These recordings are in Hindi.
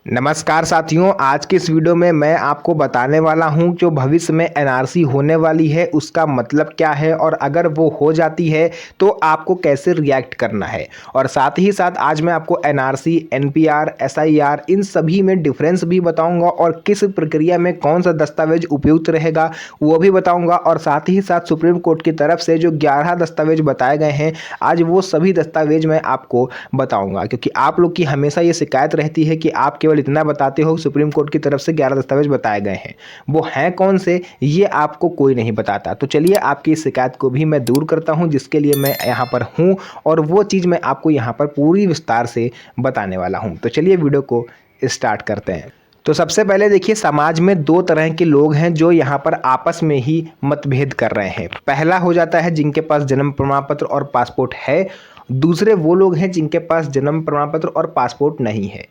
नमस्कार साथियों, आज की इस वीडियो में मैं आपको बताने वाला हूं जो भविष्य में एनआरसी होने वाली है उसका मतलब क्या है और अगर वो हो जाती है तो आपको कैसे रिएक्ट करना है। और साथ ही साथ आज मैं आपको एनआरसी, एनपीआर, एसआईआर इन सभी में डिफरेंस भी बताऊंगा और किस प्रक्रिया में कौन सा दस्तावेज उपयुक्त रहेगा वो भी बताऊंगा। और साथ ही साथ सुप्रीम कोर्ट की तरफ से जो 11 दस्तावेज बताए गए हैं आज वो सभी दस्तावेज मैं आपको बताऊंगा, क्योंकि आप लोग की हमेशा ये शिकायत रहती है कि आप केवल इतना बताते हो सुप्रीम कोर्ट की तरफ से 11 दस्तावेज बताए गए हैं, वो हैं कौन से ये आपको कोई नहीं बताता। तो चलिए आपकी इस शिकायत को भी मैं दूर करता हूं, जिसके लिए मैं यहाँ पर हूं और वो चीज़ मैं आपको यहाँ पर पूरी विस्तार से बताने वाला हूं। तो चलिए वीडियो को स्टार्ट करते हैं। तो सबसे पहले देखिए, समाज में दो तरह के लोग हैं जो यहाँ पर आपस में ही मतभेद कर रहे हैं। पहला हो जाता है जिनके पास जन्म प्रमाण पत्र और पासपोर्ट है, दूसरे वो लोग हैं जिनके पास जन्म प्रमाण पत्र और पासपोर्ट नहीं है।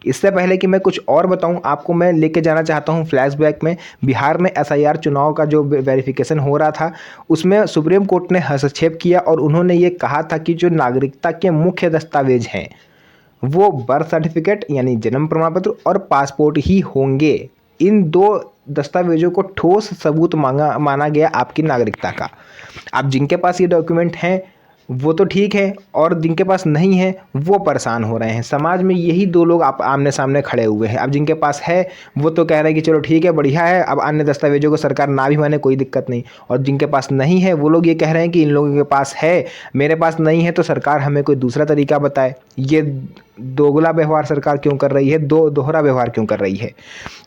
इससे पहले कि मैं कुछ और बताऊं आपको, मैं लेके जाना चाहता हूं फ्लैशबैक में। बिहार में एसआईआर चुनाव का जो वेरिफिकेशन हो रहा था उसमें सुप्रीम कोर्ट ने हस्तक्षेप किया और उन्होंने ये कहा था कि जो नागरिकता के मुख्य दस्तावेज हैं वो बर्थ सर्टिफिकेट यानी जन्म प्रमाण पत्र और पासपोर्ट ही होंगे। इन दो दस्तावेजों को ठोस सबूत माना गया आपकी नागरिकता का। अब जिनके पास ये डॉक्यूमेंट हैं वो तो ठीक है और जिनके पास नहीं है वो परेशान हो रहे हैं। समाज में यही दो लोग आप आमने सामने खड़े हुए हैं। अब जिनके पास है वो तो कह रहे हैं कि चलो ठीक है, बढ़िया है, अब अन्य दस्तावेजों को सरकार ना भी माने कोई दिक्कत नहीं। और जिनके पास नहीं है वो लोग ये कह रहे हैं कि इन लोगों के पास है, मेरे पास नहीं है, तो सरकार हमें कोई दूसरा तरीका बताए। ये दोगला व्यवहार सरकार क्यों कर रही है, दोहरा व्यवहार क्यों कर रही है।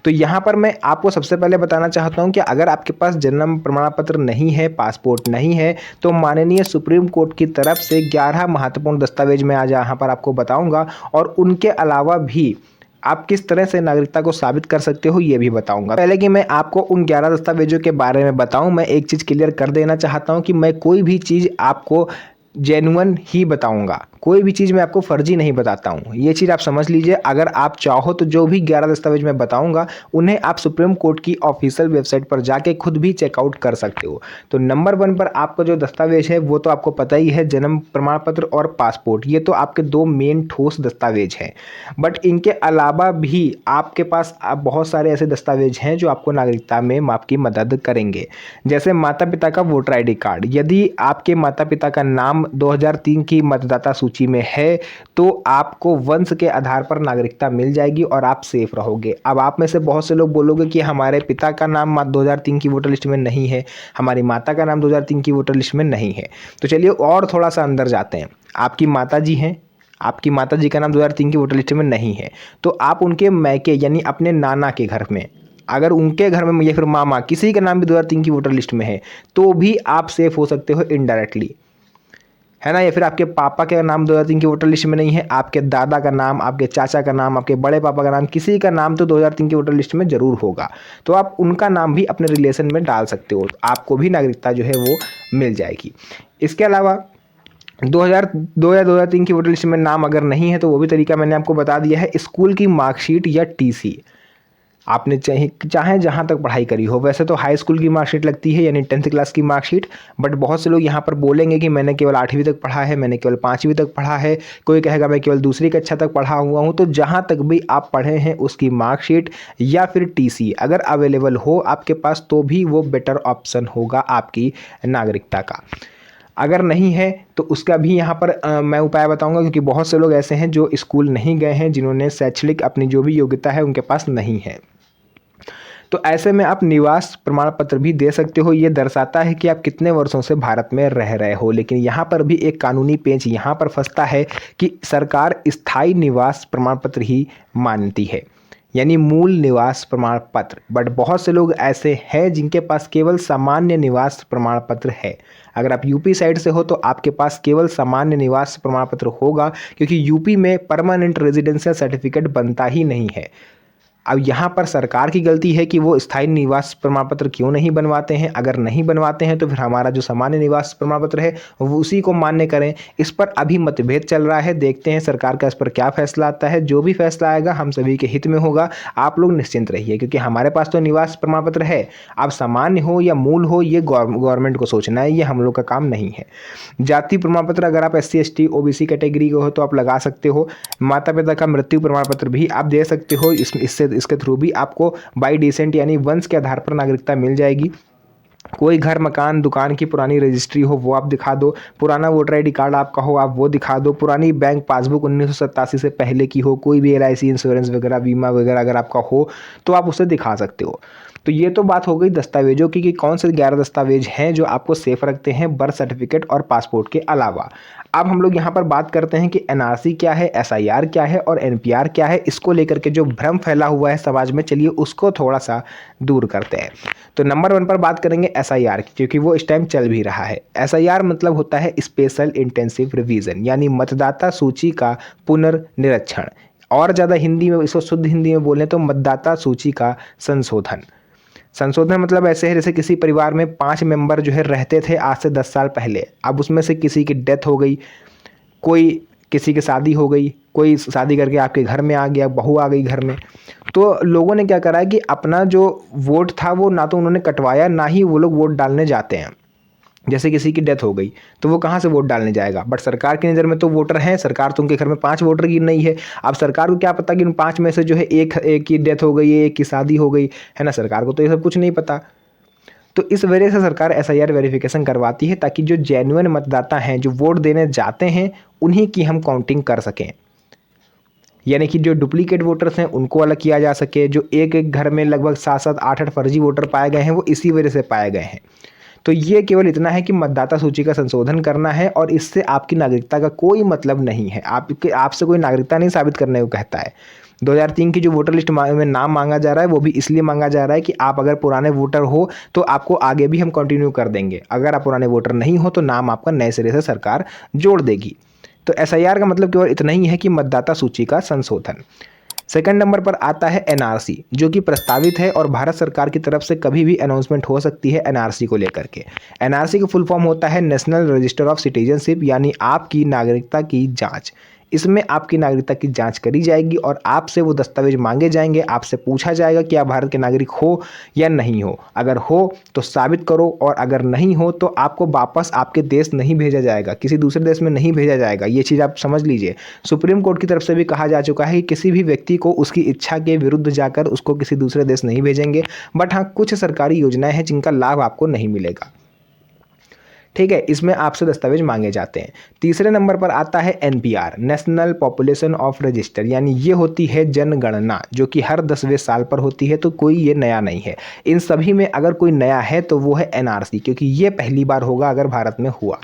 तो यहाँ पर मैं आपको सबसे पहले बताना चाहता हूँ कि अगर आपके पास जन्म प्रमाण पत्र नहीं है, पासपोर्ट नहीं है, तो माननीय सुप्रीम कोर्ट की तरफ से 11 महत्वपूर्ण दस्तावेज मैं आज यहाँ पर आपको बताऊँगा और उनके अलावा भी आप किस तरह से नागरिकता को साबित कर सकते हो ये भी बताऊंगा। पहले कि मैं आपको उन 11 दस्तावेजों के बारे में बताऊं, मैं एक चीज़ क्लियर कर देना चाहता हूं कि मैं कोई भी चीज़ आपको जेन्युइन ही बताऊंगा, कोई भी चीज़ मैं आपको फर्जी नहीं बताता हूँ, ये चीज़ आप समझ लीजिए। अगर आप चाहो तो जो भी 11 दस्तावेज मैं बताऊंगा उन्हें आप सुप्रीम कोर्ट की ऑफिशियल वेबसाइट पर जाके खुद भी चेकआउट कर सकते हो। तो नंबर 1 पर आपका जो दस्तावेज है वो तो आपको पता ही है, जन्म प्रमाण पत्र और पासपोर्ट। ये तो आपके दो मेन ठोस दस्तावेज हैं, बट इनके अलावा भी आपके पास बहुत सारे ऐसे दस्तावेज हैं जो आपको नागरिकता में आपकी मदद करेंगे। जैसे माता पिता का वोटर ID कार्ड, यदि आपके माता पिता का नाम 2003 की मतदाता सूची में है तो आपको वंश के आधार पर नागरिकता मिल जाएगी और आप सेफ रहोगे। अब आप में से बहुत से लोग बोलोगे कि हमारे पिता का नाम 2003 की वोटर लिस्ट में नहीं है, हमारी माता का नाम 2003 की वोटर लिस्ट में नहीं है। तो चलिए और थोड़ा सा अंदर जाते हैं। आपकी माता जी हैं, आपकी माता जी का नाम 2003 की वोटर लिस्ट में नहीं है, तो आप उनके मैके यानी अपने नाना के घर में, अगर उनके घर में या फिर मामा किसी का नाम भी 2003 की वोटर लिस्ट में है तो भी आप सेफ हो सकते हो इनडायरेक्टली, है ना। या फिर आपके पापा का नाम 2003 की वोटर लिस्ट में नहीं है, आपके दादा का नाम, आपके चाचा का नाम, आपके बड़े पापा का नाम, किसी का नाम तो 2003 की वोटर लिस्ट में जरूर होगा, तो आप उनका नाम भी अपने रिलेशन में डाल सकते हो, आपको भी नागरिकता जो है वो मिल जाएगी। इसके अलावा 2002 या 2003 की वोटर लिस्ट में नाम अगर नहीं है तो वो भी तरीका मैंने आपको बता दिया है। स्कूल की मार्कशीट या TC, आपने चाहे जहाँ तक पढ़ाई करी हो, वैसे तो हाई स्कूल की मार्कशीट लगती है यानी 10th क्लास की मार्कशीट, बट बहुत से लोग यहाँ पर बोलेंगे कि मैंने केवल 8वीं तक पढ़ा है, मैंने केवल 5वीं तक पढ़ा है, कोई कहेगा मैं केवल दूसरी कक्षा तक पढ़ा हुआ हूँ। तो जहाँ तक भी आप पढ़े हैं उसकी मार्कशीट या फिर TC अगर अवेलेबल हो आपके पास तो भी वो बेटर ऑप्शन होगा आपकी नागरिकता का। अगर नहीं है तो उसका भी यहाँ पर मैं उपाय बताऊंगा, क्योंकि बहुत से लोग ऐसे हैं जो स्कूल नहीं गए हैं, जिन्होंने शैक्षणिक अपनी जो भी योग्यता है उनके पास नहीं है। तो ऐसे में आप निवास प्रमाण पत्र भी दे सकते हो, ये दर्शाता है कि आप कितने वर्षों से भारत में रह रहे हो। लेकिन यहाँ पर भी एक कानूनी पेंच यहाँ पर फंसता है कि सरकार स्थायी निवास प्रमाण पत्र ही मानती है, यानी मूल निवास प्रमाण पत्र। बट बहुत से लोग ऐसे हैं जिनके पास केवल सामान्य निवास प्रमाण पत्र है। अगर आप यूपी साइड से हो तो आपके पास केवल सामान्य निवास प्रमाण पत्र होगा, क्योंकि यूपी में परमानेंट रेजिडेंशियल सर्टिफिकेट बनता ही नहीं है। अब यहाँ पर सरकार की गलती है कि वो स्थायी निवास प्रमाण पत्र क्यों नहीं बनवाते हैं। अगर नहीं बनवाते हैं तो फिर हमारा जो सामान्य निवास प्रमाण पत्र है वो उसी को मान्य करें। इस पर अभी मतभेद चल रहा है, देखते हैं सरकार का इस पर क्या फैसला आता है। जो भी फैसला आएगा हम सभी के हित में होगा। आप लोग निश्चिंत रहिए, क्योंकि हमारे पास तो निवास प्रमाण पत्र है। अब सामान्य हो या मूल हो, ये गवर्नमेंट को सोचना है, ये हम लोग का काम नहीं है। जाति प्रमाण पत्र अगर आप SC ST OBC कैटेगरी के हो तो आप लगा सकते हो। माता पिता का मृत्यु प्रमाण पत्र भी आप दे सकते हो। इसके थ्रू भी आपको बाई डिसेंट यानी वंश के आधार पर नागरिकता मिल जाएगी। कोई घर मकान दुकान की पुरानी रजिस्ट्री हो वो आप दिखा दो, पुराना वोटर ID कार्ड आपका हो आप वो दिखा दो, पुरानी बैंक पासबुक 1987 से पहले की हो, कोई भी LIC इंश्योरेंस वगैरह बीमा वगैरह अगर आपका हो तो आप उसे दिखा सकते हो। तो ये तो बात हो गई दस्तावेजों की कि कौन से 11 दस्तावेज हैं जो आपको सेफ रखते हैं बर्थ सर्टिफिकेट और पासपोर्ट के अलावा। अब हम लोग यहाँ पर बात करते हैं कि NRC क्या है, SIR क्या है और NPR क्या है। इसको लेकर के जो भ्रम फैला हुआ है समाज में, चलिए उसको थोड़ा सा दूर करते हैं। तो नंबर 1 पर बात करेंगे SIR की, क्योंकि वो इस टाइम चल भी रहा है। SIR मतलब होता है स्पेशल इंटेंसिव रिवीजन, यानी मतदाता सूची का पुनर्निरीक्षण। और ज़्यादा हिंदी में, इसको शुद्ध हिंदी में बोलें तो मतदाता सूची का संशोधन। संशोधन मतलब ऐसे है जैसे किसी परिवार में 5 मेंबर जो है रहते थे आज से 10 साल पहले, अब उसमें से किसी की डेथ हो गई, कोई किसी की शादी हो गई, कोई शादी करके आपके घर में आ गया, बहू आ गई घर में, तो लोगों ने क्या करा है कि अपना जो वोट था वो ना तो उन्होंने कटवाया, ना ही वो लोग वोट डालने जाते हैं। जैसे किसी की डेथ हो गई तो वो कहाँ से वोट डालने जाएगा। बट सरकार की नज़र में तो वोटर हैं, सरकार तो उनके घर में 5 वोटर की नहीं है। अब सरकार को क्या पता कि उन 5 में से जो है एक की डेथ हो गई है, एक की शादी हो गई है ना, सरकार को तो ये सब कुछ नहीं पता। तो इस वजह से सरकार SIR वेरिफिकेशन करवाती है ताकि जो जेन्युइन मतदाता हैं जो वोट देने जाते हैं उन्हीं की हम काउंटिंग कर सकें, यानी कि जो डुप्लीकेट वोटर्स हैं उनको अलग किया जा सके। जो एक एक घर में लगभग 7-7 8-8 फर्जी वोटर पाए गए हैं वो इसी वजह से पाए गए हैं। तो ये केवल इतना है कि मतदाता सूची का संशोधन करना है और इससे आपकी नागरिकता का कोई मतलब नहीं है। आपसे कोई नागरिकता नहीं साबित करने को कहता है। 2003 की जो वोटर लिस्ट में नाम मांगा जा रहा है वो भी इसलिए मांगा जा रहा है कि आप अगर पुराने वोटर हो तो आपको आगे भी हम कंटिन्यू कर देंगे, अगर आप पुराने वोटर नहीं हो तो नाम आपका नए सिरे से सरकार जोड़ देगी। तो SIR का मतलब केवल इतना ही है कि मतदाता सूची का संशोधन। सेकंड नंबर पर आता है NRC, जो कि प्रस्तावित है और भारत सरकार की तरफ से कभी भी अनाउंसमेंट हो सकती है NRC को लेकर के। NRC का फुल फॉर्म होता है नेशनल रजिस्टर ऑफ सिटीजनशिप, यानी आपकी नागरिकता की जांच। इसमें आपकी नागरिकता की जांच करी जाएगी और आपसे वो दस्तावेज मांगे जाएंगे, आपसे पूछा जाएगा कि आप भारत के नागरिक हो या नहीं हो। अगर हो तो साबित करो और अगर नहीं हो तो आपको वापस आपके देश नहीं भेजा जाएगा, किसी दूसरे देश में नहीं भेजा जाएगा। ये चीज़ आप समझ लीजिए। सुप्रीम कोर्ट की तरफ से भी कहा जा चुका है कि किसी भी व्यक्ति को उसकी इच्छा के विरुद्ध जाकर उसको किसी दूसरे देश नहीं भेजेंगे। बट हाँ, कुछ सरकारी योजनाएं हैं जिनका लाभ आपको नहीं मिलेगा। ठीक है, इसमें आपसे दस्तावेज मांगे जाते हैं। तीसरे नंबर पर आता है NPR, national population of register, यानी ये होती है जनगणना जो कि हर 10वें साल पर होती है। तो कोई ये नया नहीं है। इन सभी में अगर कोई नया है तो वो है NRC, क्योंकि ये पहली बार होगा अगर भारत में हुआ।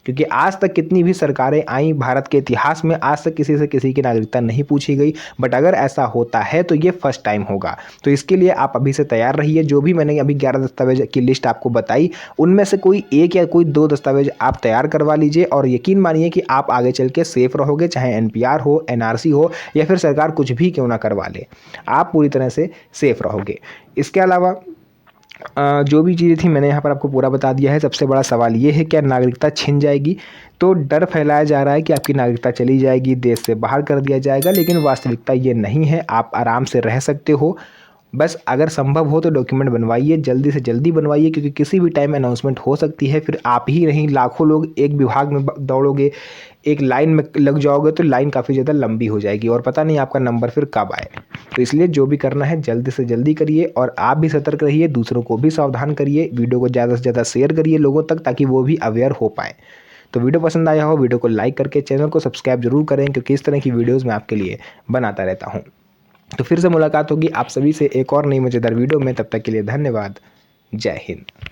क्योंकि आज तक कितनी भी सरकारें आई भारत के इतिहास में, आज तक किसी से किसी की नागरिकता नहीं पूछी गई। बट अगर ऐसा होता है तो ये फर्स्ट टाइम होगा। तो इसके लिए आप अभी से तैयार रहिए। जो भी मैंने अभी 11 दस्तावेज की लिस्ट आपको बताई उनमें से कोई एक या कोई 2 दस्तावेज आप तैयार करवा लीजिए और यकीन मानिए कि आप आगे चल के सेफ रहोगे। चाहे NPR हो, NRC हो या फिर सरकार कुछ भी क्यों ना करवा ले, आप पूरी तरह से सेफ रहोगे। इसके अलावा जो भी चीज़ें थी मैंने यहाँ पर आपको पूरा बता दिया है। सबसे बड़ा सवाल ये है, क्या नागरिकता छिन जाएगी? तो डर फैलाया जा रहा है कि आपकी नागरिकता चली जाएगी, देश से बाहर कर दिया जाएगा, लेकिन वास्तविकता ये नहीं है। आप आराम से रह सकते हो। बस अगर संभव हो तो डॉक्यूमेंट बनवाइए, जल्दी से जल्दी बनवाइए, क्योंकि किसी भी टाइम अनाउंसमेंट हो सकती है। फिर आप ही नहीं, लाखों लोग एक विभाग में दौड़ोगे, एक लाइन में लग जाओगे तो लाइन काफ़ी ज़्यादा लंबी हो जाएगी और पता नहीं आपका नंबर फिर कब आए। तो इसलिए जो भी करना है जल्दी से जल्दी करिए और आप भी सतर्क रहिए, दूसरों को भी सावधान करिए। वीडियो को ज़्यादा से ज़्यादा शेयर करिए लोगों तक, ताकि वो भी अवेयर हो पाएँ। तो वीडियो पसंद आया हो, वीडियो को लाइक करके चैनल को सब्सक्राइब जरूर करें, क्योंकि इस तरह की वीडियोज़ मैं आपके लिए बनाता रहता हूँ। तो फिर से मुलाकात होगी आप सभी से एक और नई मज़ेदार वीडियो में। तब तक के लिए धन्यवाद। जय हिंद।